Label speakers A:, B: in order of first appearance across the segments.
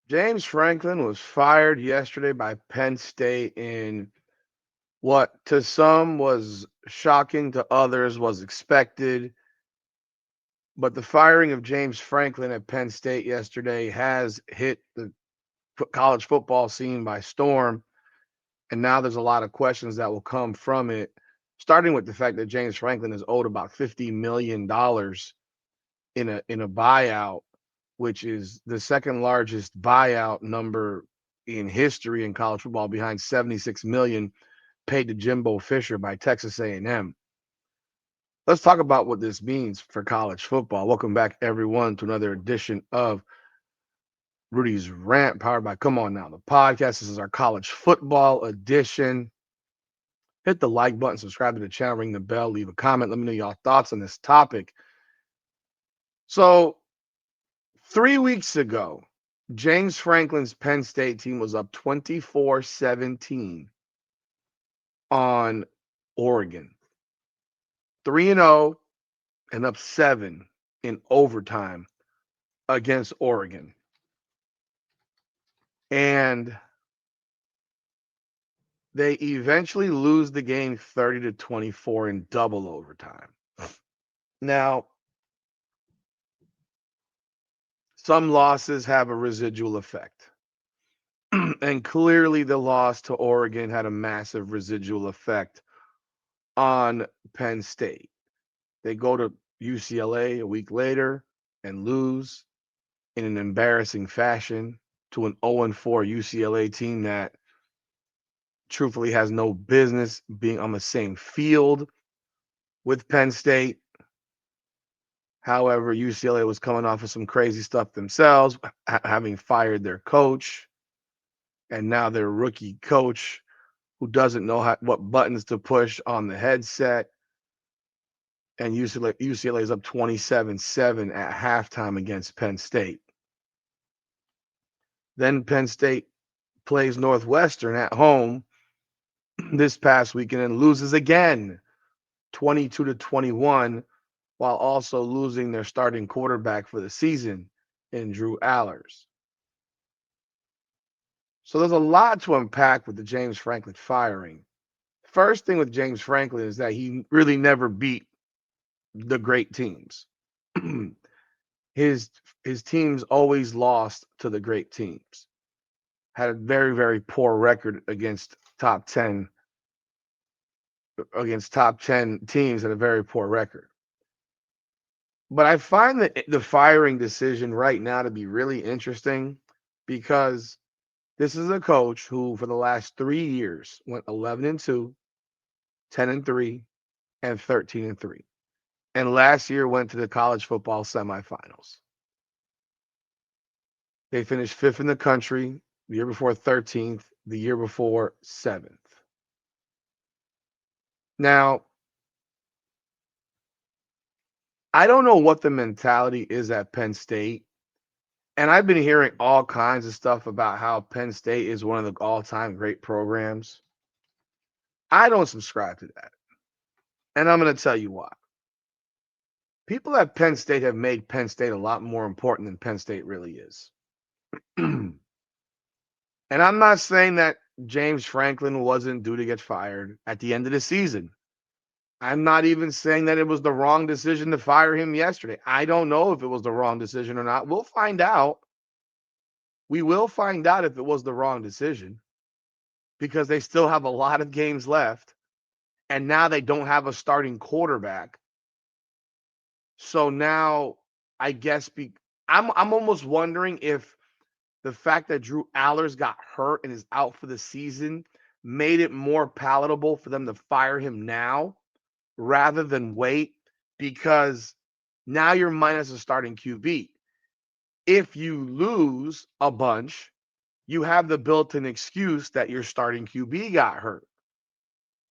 A: James Franklin was fired yesterday by Penn State in what to some was shocking, to others was expected. But the firing of James Franklin at Penn State yesterday has hit the college football scene by storm. And now there's a lot of questions that will come from it, starting with the fact that James Franklin is owed about $50 million in a buyout, which is the second largest buyout number in history in college football, behind 76 million paid to Jimbo Fisher by Texas A&M. Let's talk about what this means for college football. Welcome back, everyone, to another edition of Rudy's Rant, powered by Come On Now, the podcast. This is our college football edition. Hit the like button, subscribe to the channel, ring the bell, leave a comment. Let me know your thoughts on this topic. So, 3 weeks ago, James Franklin's Penn State team was up 24-17 on Oregon. 3-0 and up 7 in overtime against Oregon. And they eventually lose the game 30-24 in double overtime. Now, some losses have a residual effect. And clearly the loss to Oregon had a massive residual effect on Penn State. They go to UCLA a week later and lose in an embarrassing fashion to an 0-4 UCLA team that truthfully has no business being on the same field with Penn State. However, UCLA was coming off of some crazy stuff themselves, having fired their coach, and now their rookie coach who doesn't know what buttons to push on the headset. And UCLA is up 27-7 at halftime against Penn State. Then Penn State plays Northwestern at home this past weekend and loses again 22-21, while also losing their starting quarterback for the season in Drew Allers. So there's a lot to unpack with the James Franklin firing. First thing with James Franklin is that he really never beat the great teams. his teams always lost to the great teams. Had a very, very poor record against top 10 teams, had a very poor record. But I find that the firing decision right now to be really interesting, because this is a coach who for the last 3 years went 11-2, 10-3, and 13-3. And last year went to the college football semifinals. They finished 5th in the country, the year before 13th, the year before 7th. Now, I don't know what the mentality is at Penn State. And I've been hearing all kinds of stuff about how Penn State is one of the all-time great programs. I don't subscribe to that. And I'm going to tell you why. People at Penn State have made Penn State a lot more important than Penn State really is. And I'm not saying that James Franklin wasn't due to get fired at the end of the season. I'm not even saying that it was the wrong decision to fire him yesterday. I don't know if it was the wrong decision or not. We'll find out. We will find out if it was the wrong decision, because they still have a lot of games left. And now they don't have a starting quarterback. So now I guess I'm almost wondering if the fact that Drew Allers got hurt and is out for the season made it more palatable for them to fire him now rather than wait, because now you're minus a starting QB. If you lose a bunch, you have the built-in excuse that your starting QB got hurt.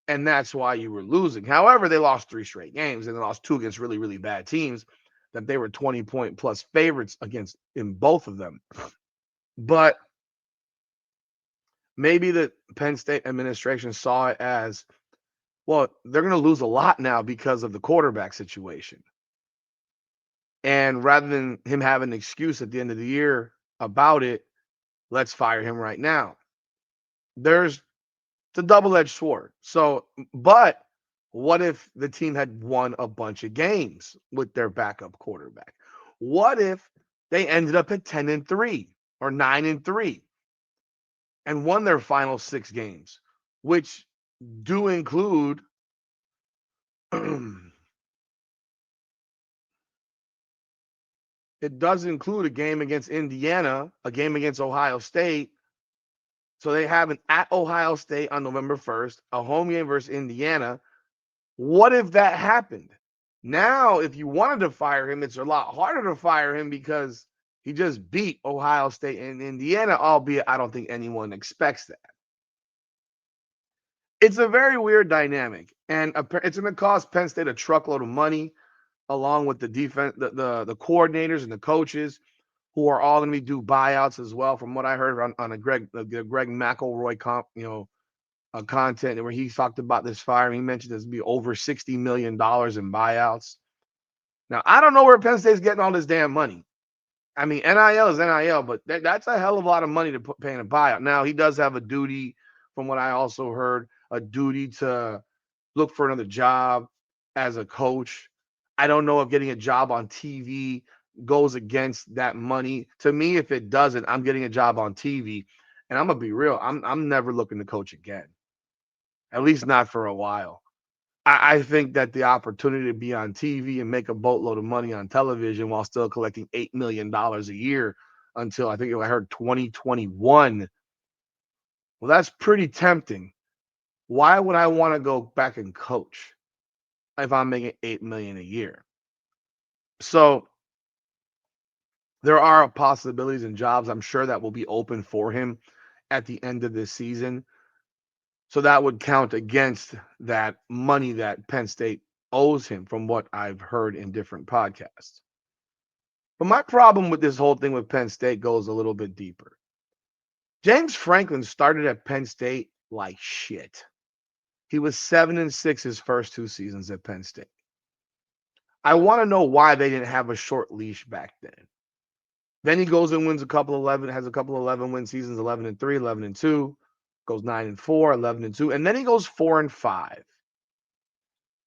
A: And that's why you were losing. However, they lost 3 straight games, and they lost 2 against really, really bad teams that they were 20-point plus favorites against in both of them. But maybe the Penn State administration saw it as, well, they're going to lose a lot now because of the quarterback situation. And rather than him having an excuse at the end of the year about it, let's fire him right now. There's the double-edged sword. So, but what if the team had won a bunch of games with their backup quarterback? What if they ended up at 10-3 or 9-3 and won their final 6 games, which do include it does include a game against Indiana, a game against Ohio State. So they have an at Ohio State on November 1st, a home game versus Indiana. What if that happened? Now, if you wanted to fire him, it's a lot harder to fire him because he just beat Ohio State and Indiana, albeit I don't think anyone expects that. It's a very weird dynamic, and it's going to cost Penn State a truckload of money, along with the defense, the coordinators and the coaches, who are all going to be due buyouts as well. From what I heard on the Greg McElroy content where he talked about this fire, he mentioned there's be over $60 million in buyouts. Now I don't know where Penn State's getting all this damn money. I mean, NIL is NIL, but that's a hell of a lot of money to pay in a buyout. Now he does have a duty, from what I also heard, a duty to look for another job as a coach. I don't know if getting a job on TV goes against that money. To me, if it doesn't, I'm getting a job on TV. And I'm gonna be real, I'm never looking to coach again. At least not for a while. I think that the opportunity to be on TV and make a boatload of money on television while still collecting $8 million a year until I think I heard 2021. Well, that's pretty tempting. Why would I want to go back and coach if I'm making $8 million a year? So there are possibilities and jobs I'm sure that will be open for him at the end of this season. So that would count against that money that Penn State owes him, from what I've heard in different podcasts. But my problem with this whole thing with Penn State goes a little bit deeper. James Franklin started at Penn State like shit. He was 7-6 his first 2 seasons at Penn State. I want to know why they didn't have a short leash back then. Then he goes and wins a couple 11-win seasons, 11-3, 11-2, goes 9-4, 11-2, and then he goes 4-5.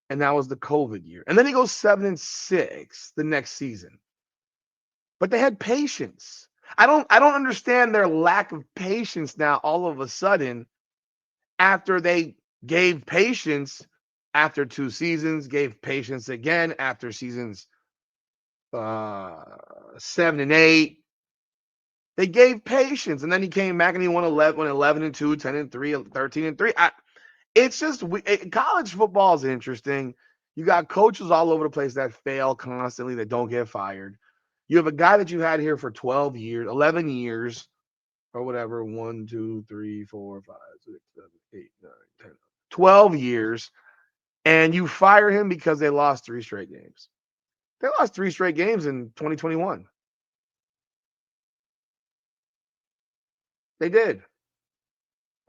A: And that was the COVID year. And then he goes 7-6 the next season. But they had patience. I don't understand their lack of patience now all of a sudden, after they gave patience after 2 seasons, gave patience again after seasons 7 and 8. They gave patience, and then he came back and he won 11-2, 10-3, 13-3. It's just college football is interesting. You got coaches all over the place that fail constantly, that don't get fired. You have a guy that you had here for 12 years, 11 years, or whatever, 1, 2, 3, 4, 5, 6, 7, 8, 9, 10, 12 years, and you fire him because they lost 3 straight games. They lost 3 straight games in 2021. They did.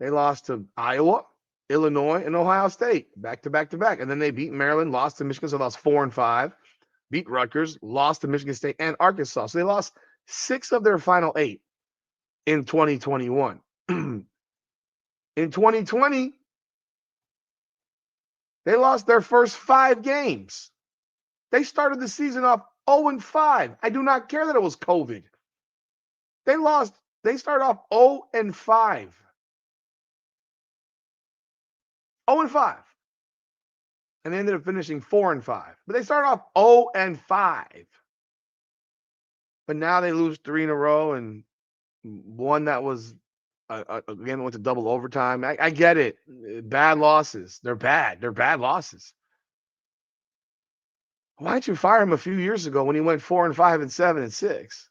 A: They lost to Iowa, Illinois, and Ohio State back to back to back. And then they beat Maryland, lost to Michigan, so they lost 4-5. Beat Rutgers, lost to Michigan State and Arkansas. So they lost 6 of their final 8 in 2021. In 2020, they lost their first 5 games. They started the season off 0-5. I do not care that it was COVID. They started off 0-5. 0-5. And they ended up finishing 4-5. But they started off 0-5. But now they lose 3 in a row, and one that was, again, went to double overtime. I get it. Bad losses. They're bad. They're bad losses. Why didn't you fire him a few years ago when he went 4-5 and 7-6?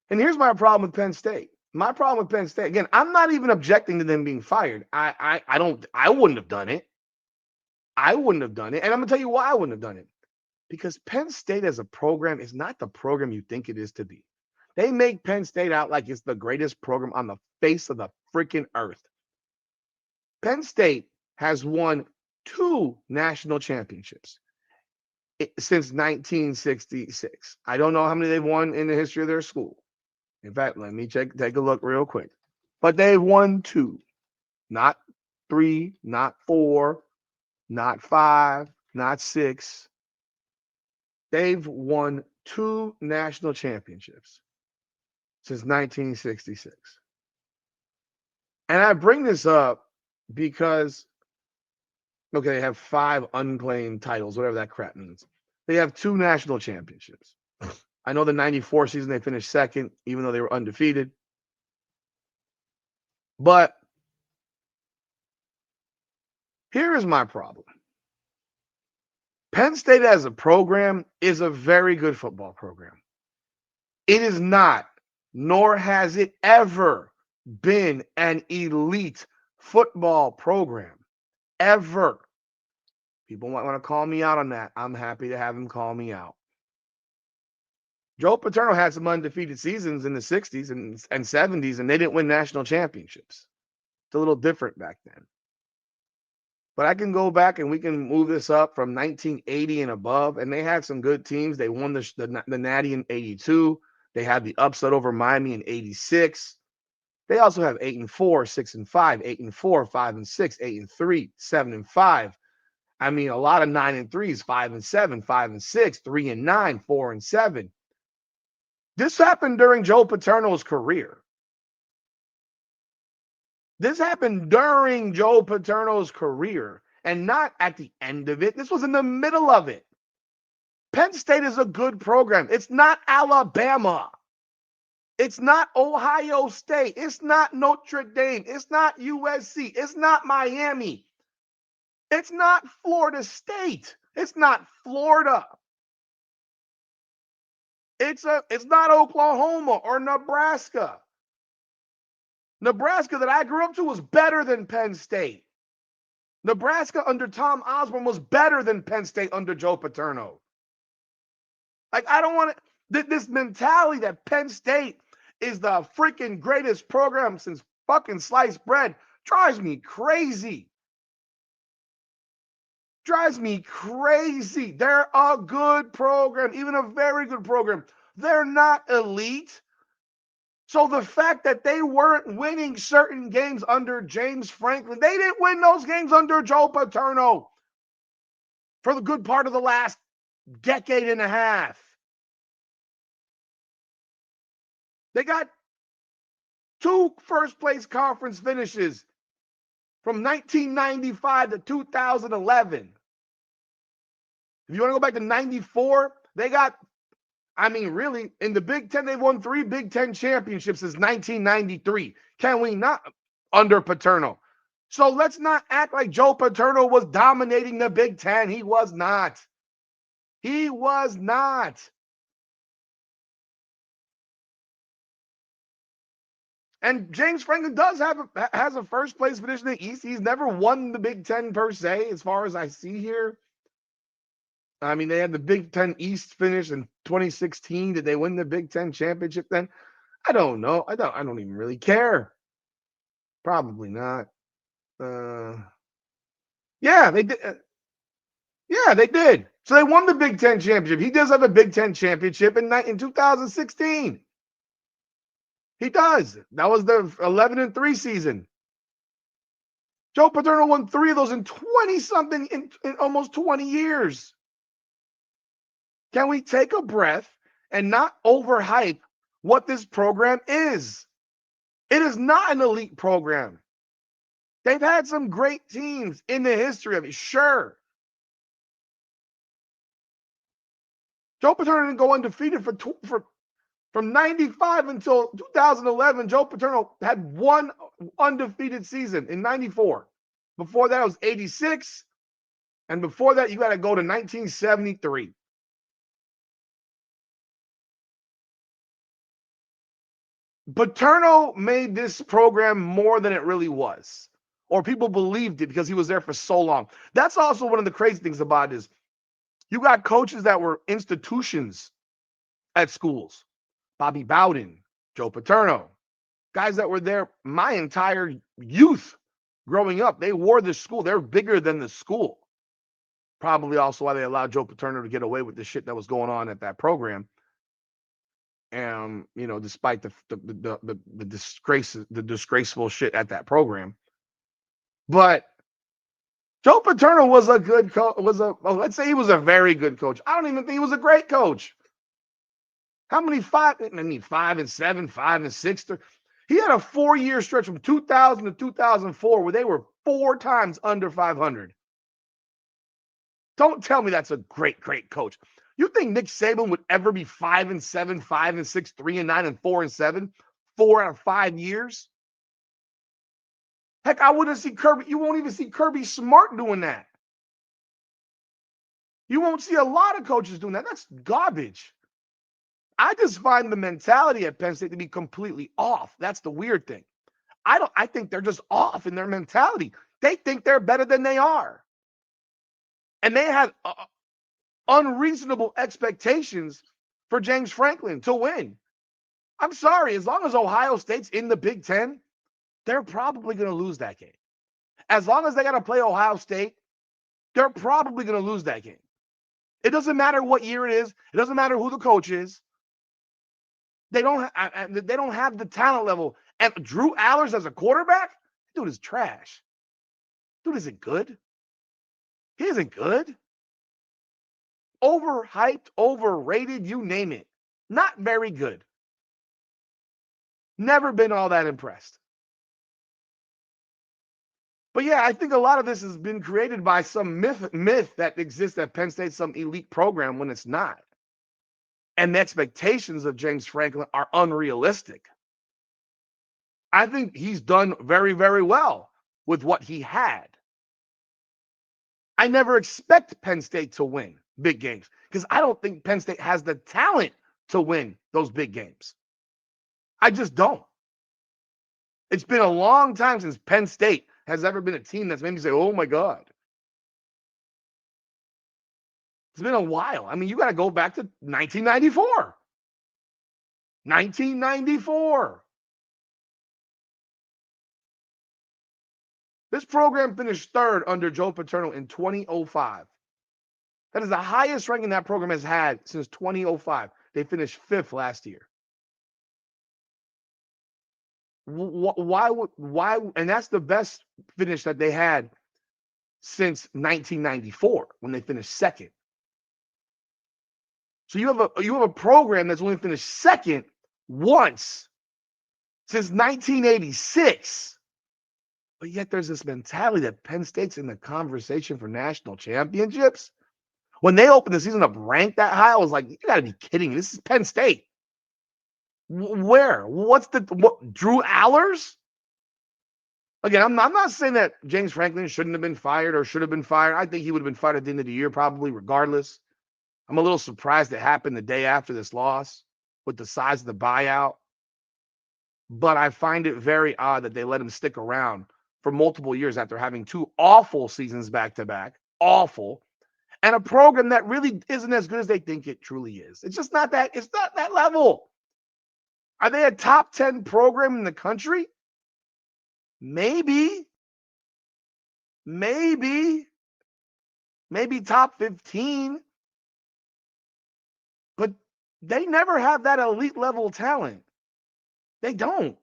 A: And here's my problem with Penn State. My problem with Penn State, again, I'm not even objecting to them being fired. I wouldn't have done it. I wouldn't have done it. And I'm going to tell you why I wouldn't have done it. Because Penn State as a program is not the program you think it is to be. They make Penn State out like it's the greatest program on the face of the freaking earth. Penn State has won 2 national championships since 1966. I don't know how many they've won in the history of their school. In fact, let me take a look real quick. But they've won 2, not 3, not 4, not 5, not 6. They've won 2 national championships since 1966. And I bring this up because, okay, they have 5 unclaimed titles, whatever that crap means. They have 2 national championships. I know the 94 season they finished second, even though they were undefeated. But here is my problem. Penn State as a program is a very good football program. It is not, nor has it ever been an elite football program. Ever. People might want to call me out on that. I'm happy to have them call me out. Joe Paterno had some undefeated seasons in the 60s and 70s, and they didn't win national championships. It's a little different back then. But I can go back and we can move this up from 1980 and above, and they had some good teams. They won the Natty in 82. They had the upset over Miami in 86. They also have 8-4, 6-5, 8-4, 5-6, 8-3, 7-5. I mean, a lot of 9-3s, 5-7, 5-6, 3-9, 4-7. This happened during Joe Paterno's career. This happened during Joe Paterno's career and not at the end of it. This was in the middle of it. Penn State is a good program. It's not Alabama. It's not Ohio State. It's not Notre Dame. It's not USC. It's not Miami. It's not Florida State. It's not Florida. It's not Oklahoma or Nebraska. Nebraska that I grew up to was better than Penn State. Nebraska under Tom Osborne was better than Penn State under Joe Paterno. Like, I don't want to, this mentality that Penn State is the freaking greatest program since fucking sliced bread drives me crazy. Drives me crazy. They're a good program, even a very good program. They're not elite. So the fact that they weren't winning certain games under James Franklin, they didn't win those games under Joe Paterno for the good part of the last decade and a half. They got 2 first-place conference finishes from 1995 to 2011. If you want to go back to 94, they got, I mean, really, in the Big Ten, they've won 3 Big Ten championships since 1993. Can we not? Under Paterno. So let's not act like Joe Paterno was dominating the Big Ten. He was not. He was not. And James Franklin has a first place finish in the East. He's never won the Big Ten per se, as far as I see here. I mean, they had the Big Ten East finish in 2016. Did they win the Big Ten championship then? I don't know. I don't even really care. Probably not. Yeah, they did. Yeah, they did. So they won the Big Ten championship. He does have a Big Ten championship in 2016. He does. That was the 11-3 season. Joe Paterno won 3 of those in 20-something, in almost 20 years. Can we take a breath and not overhype what this program is? It is not an elite program. They've had some great teams in the history of it, sure. Joe Paterno didn't go undefeated from 95 until 2011. Joe Paterno had 1 undefeated season in 94. Before that, it was 86. And before that, you got to go to 1973. Paterno made this program more than it really was, or people believed it because he was there for so long. That's also one of the crazy things about it is you got coaches that were institutions at schools. Bobby Bowden, Joe Paterno, guys that were there my entire youth growing up. They wore the school. They're bigger than the school. Probably also why they allowed Joe Paterno to get away with the shit that was going on at that program. despite the disgraceful shit at that program. But Joe Paterno was a good coach. Let's say he was a very good coach. I don't even think he was a great coach. How many 5-7, 5-6? He had a 4-year stretch from 2000 to 2004 where they were 4 times under 500. Don't tell me that's a great coach. You think Nick Saban would ever be 5-7, 5-6, 3-9, and 4-7, 4 out of 5 years? Heck, I wouldn't see Kirby. You won't even see Kirby Smart doing that. You won't see a lot of coaches doing that. That's garbage. I just find the mentality at Penn State to be completely off. That's the weird thing. I think they're just off in their mentality. They think they're better than they are. And they have unreasonable expectations for James Franklin to win. I'm sorry, as long as Ohio State's in the Big Ten, they're probably going to lose that game. As long as they got to play Ohio State, they're probably going to lose that game. It doesn't matter what year it is. It doesn't matter who the coach is. They don't have the talent level. And Drew Allers as a quarterback, dude is trash. Dude isn't good. He isn't good. Overhyped, overrated, you name it. Not very good. Never been all that impressed. But yeah, I think a lot of this has been created by some myth that exists at Penn State, some elite program, when it's not. And the expectations of James Franklin are unrealistic. I think he's done very, very well with what he had. I never expect Penn State to win big games because I don't think Penn State has the talent to win those big games. I just don't. It's been a long time since Penn State has ever been a team that's made me say, oh my God. It's been a while. I mean, you got to go back to 1994. 1994. This program finished third under Joe Paterno in 2005. That is the highest ranking that program has had since 2005. They finished 5th last year. Why? And that's the best finish that they had since 1994 when they finished 2nd. So you have a program that's only finished 2nd once since 1986. But yet there's this mentality that Penn State's in the conversation for national championships. When they opened the season up ranked that high, I was like, you got to be kidding me. This is Penn State. Where? What? Drew Allers? Again, I'm not saying that James Franklin shouldn't have been fired or should have been fired. I think he would have been fired at the end of the year, probably, regardless. I'm a little surprised it happened the day after this loss with the size of the buyout. But I find it very odd that they let him stick around for multiple years after having 2 awful seasons back-to-back. Awful. And a program that really isn't as good as they think it truly is. It's just not that. It's not that level. Are they a top 10 program in the country? Maybe top 15. But they never have that elite level talent. They don't.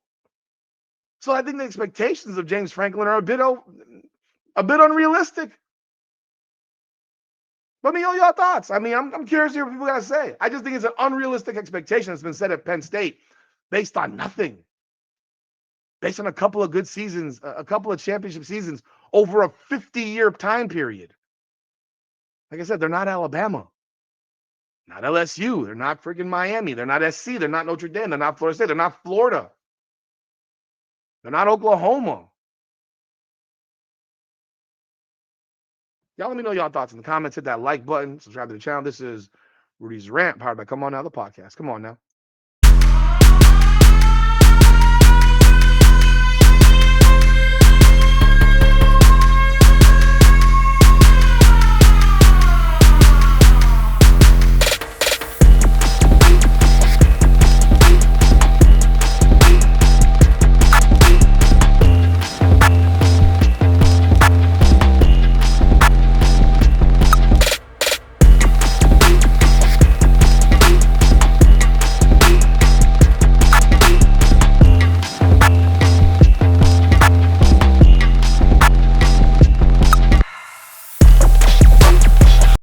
A: So I think the expectations of James Franklin are a bit unrealistic. Let me know your thoughts. I mean, I'm curious to hear what people got to say. I just think it's an unrealistic expectation that's been set at Penn State based on nothing. Based on a couple of good seasons, a couple of championship seasons over a 50-year time period. Like I said, they're not Alabama. Not LSU. They're not freaking Miami. They're not SC. They're not Notre Dame. They're not Florida State. They're not Florida. They're not Oklahoma. Y'all let me know y'all thoughts in the comments. Hit that like button. Subscribe to the channel. This is Rudy's Rant, powered by Come On Now, the podcast. Come on now.